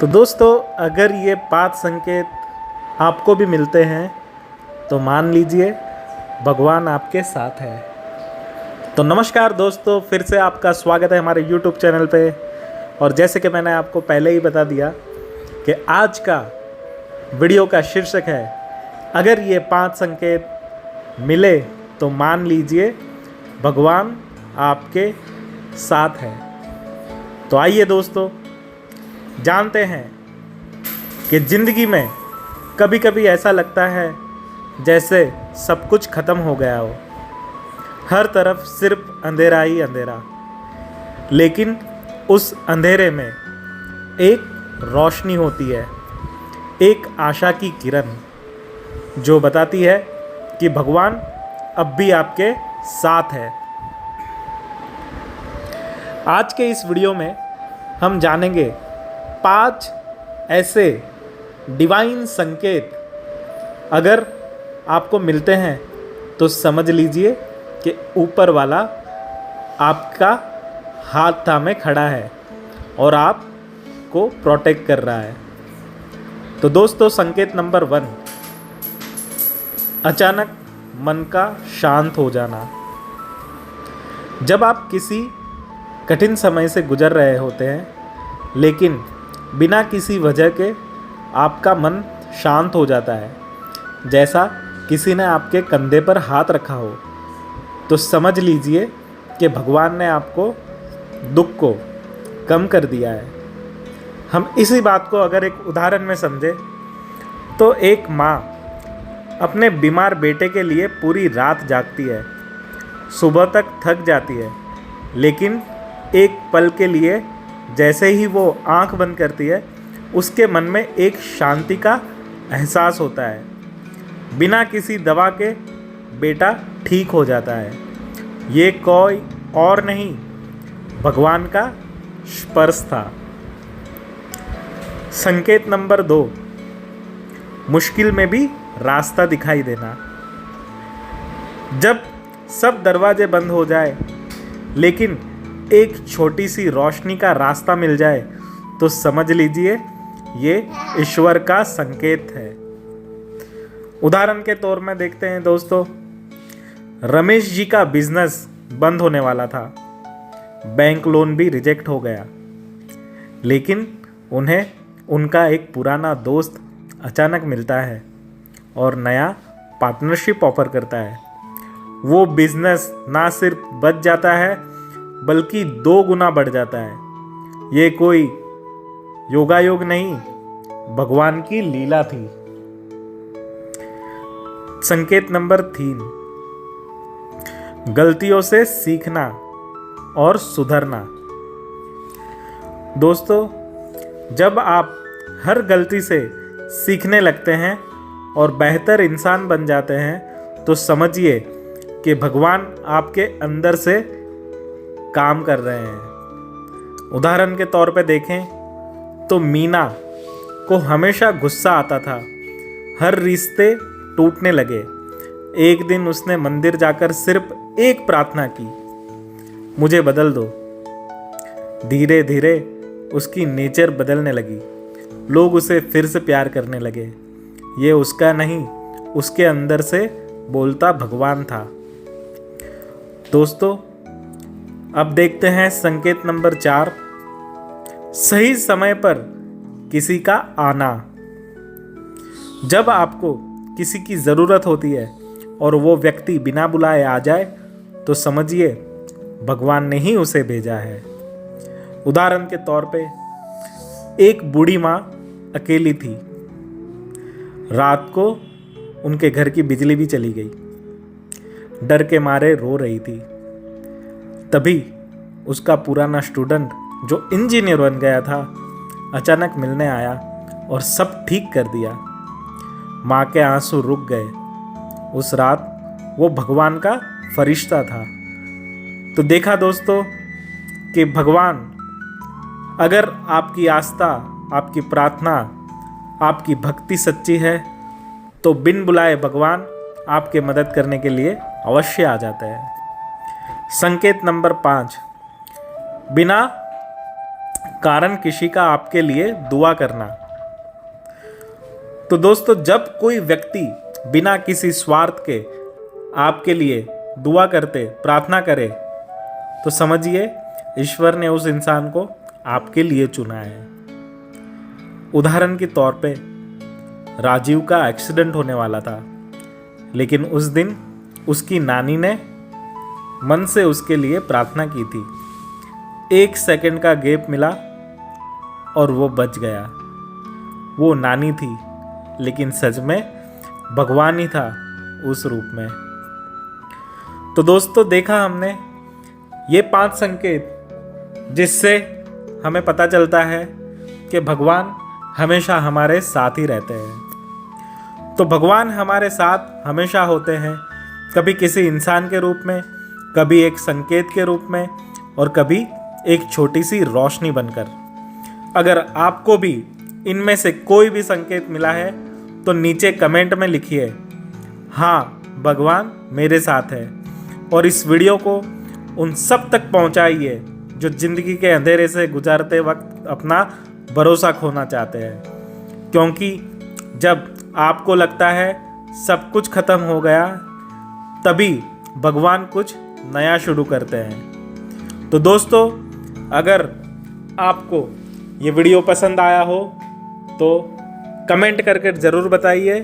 तो दोस्तों, अगर ये 5 संकेत आपको भी मिलते हैं तो मान लीजिए भगवान आपके साथ है। तो नमस्कार दोस्तों, फिर से आपका स्वागत है हमारे YouTube चैनल पे। और जैसे कि मैंने आपको पहले ही बता दिया कि आज का वीडियो का शीर्षक है, अगर ये 5 संकेत मिले तो मान लीजिए भगवान आपके साथ है। तो आइए दोस्तों, जानते हैं कि ज़िंदगी में कभी कभी ऐसा लगता है जैसे सब कुछ ख़त्म हो गया हो, हर तरफ सिर्फ अंधेरा ही अंधेरा। लेकिन उस अंधेरे में एक रोशनी होती है, एक आशा की किरण जो बताती है कि भगवान अब भी आपके साथ है। आज के इस वीडियो में हम जानेंगे 5 ऐसे डिवाइन संकेत, अगर आपको मिलते हैं तो समझ लीजिए कि ऊपर वाला आपका हाथ थामे खड़ा है और आपको प्रोटेक्ट कर रहा है। तो दोस्तों, संकेत नंबर 1, अचानक मन का शांत हो जाना। जब आप किसी कठिन समय से गुजर रहे होते हैं लेकिन बिना किसी वजह के आपका मन शांत हो जाता है, जैसा किसी ने आपके कंधे पर हाथ रखा हो, तो समझ लीजिए कि भगवान ने आपको दुख को कम कर दिया है। हम इसी बात को अगर एक उदाहरण में समझें तो एक माँ अपने बीमार बेटे के लिए पूरी रात जागती है, सुबह तक थक जाती है, लेकिन एक पल के लिए जैसे ही वो आंख बंद करती है, उसके मन में एक शांति का एहसास होता है। बिना किसी दवा के बेटा ठीक हो जाता है। ये कोई और नहीं, भगवान का स्पर्श था। संकेत नंबर 2, मुश्किल में भी रास्ता दिखाई देना। जब सब दरवाजे बंद हो जाए लेकिन एक छोटी सी रोशनी का रास्ता मिल जाए तो समझ लीजिए ये ईश्वर का संकेत है। उदाहरण के तौर में देखते हैं दोस्तों, रमेश जी का बिजनेस बंद होने वाला था, बैंक लोन भी रिजेक्ट हो गया, लेकिन उन्हें उनका एक पुराना दोस्त अचानक मिलता है और नया पार्टनरशिप ऑफर करता है। वो बिजनेस ना सिर्फ बच जाता है बल्कि 2 गुना बढ़ जाता है। ये कोई योगायोग नहीं, भगवान की लीला थी। संकेत नंबर 3, गलतियों से सीखना और सुधरना। दोस्तों, जब आप हर गलती से सीखने लगते हैं और बेहतर इंसान बन जाते हैं तो समझिए कि भगवान आपके अंदर से काम कर रहे हैं। उदाहरण के तौर पे देखें तो मीना को हमेशा गुस्सा आता था, हर रिश्ते टूटने लगे। एक दिन उसने मंदिर जाकर सिर्फ एक प्रार्थना की, मुझे बदल दो। धीरे धीरे उसकी नेचर बदलने लगी, लोग उसे फिर से प्यार करने लगे। ये उसका नहीं, उसके अंदर से बोलता भगवान था। दोस्तों, अब देखते हैं संकेत नंबर 4, सही समय पर किसी का आना। जब आपको किसी की ज़रूरत होती है और वो व्यक्ति बिना बुलाए आ जाए तो समझिए भगवान ने ही उसे भेजा है। उदाहरण के तौर पे, एक बूढ़ी माँ अकेली थी, रात को उनके घर की बिजली भी चली गई, डर के मारे रो रही थी। तभी उसका पुराना स्टूडेंट जो इंजीनियर बन गया था अचानक मिलने आया और सब ठीक कर दिया। माँ के आंसू रुक गए। उस रात वो भगवान का फरिश्ता था। तो देखा दोस्तों कि भगवान, अगर आपकी आस्था, आपकी प्रार्थना, आपकी भक्ति सच्ची है तो बिन बुलाए भगवान आपके मदद करने के लिए अवश्य आ जाता है। संकेत नंबर 5, बिना कारण किसी का आपके लिए दुआ करना। तो दोस्तों, जब कोई व्यक्ति बिना किसी स्वार्थ के आपके लिए दुआ करते, प्रार्थना करे, तो समझिए ईश्वर ने उस इंसान को आपके लिए चुना है। उदाहरण के तौर पे राजीव का एक्सीडेंट होने वाला था, लेकिन उस दिन उसकी नानी ने मन से उसके लिए प्रार्थना की थी। 1 सेकंड का गैप मिला और वो बच गया। वो नानी थी, लेकिन सच में भगवान ही था उस रूप में। तो दोस्तों, देखा हमने ये 5 संकेत जिससे हमें पता चलता है कि भगवान हमेशा हमारे साथ ही रहते हैं। तो भगवान हमारे साथ हमेशा होते हैं, कभी किसी इंसान के रूप में, कभी एक संकेत के रूप में, और कभी एक छोटी सी रोशनी बनकर। अगर आपको भी इनमें से कोई भी संकेत मिला है तो नीचे कमेंट में लिखिए, हाँ भगवान मेरे साथ है। और इस वीडियो को उन सब तक पहुंचाइए जो जिंदगी के अंधेरे से गुजारते वक्त अपना भरोसा खोना चाहते हैं। क्योंकि जब आपको लगता है सब कुछ खत्म हो गया, तभी भगवान कुछ नया शुरू करते हैं। तो दोस्तों, अगर आपको ये वीडियो पसंद आया हो तो कमेंट करके ज़रूर बताइए,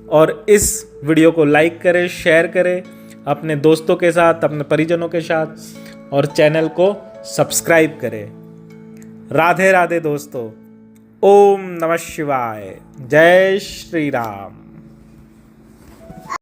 और इस वीडियो को लाइक करें, शेयर करें अपने दोस्तों के साथ, अपने परिजनों के साथ, और चैनल को सब्सक्राइब करें। राधे राधे दोस्तों। ओम नमः शिवाय। जय श्री राम।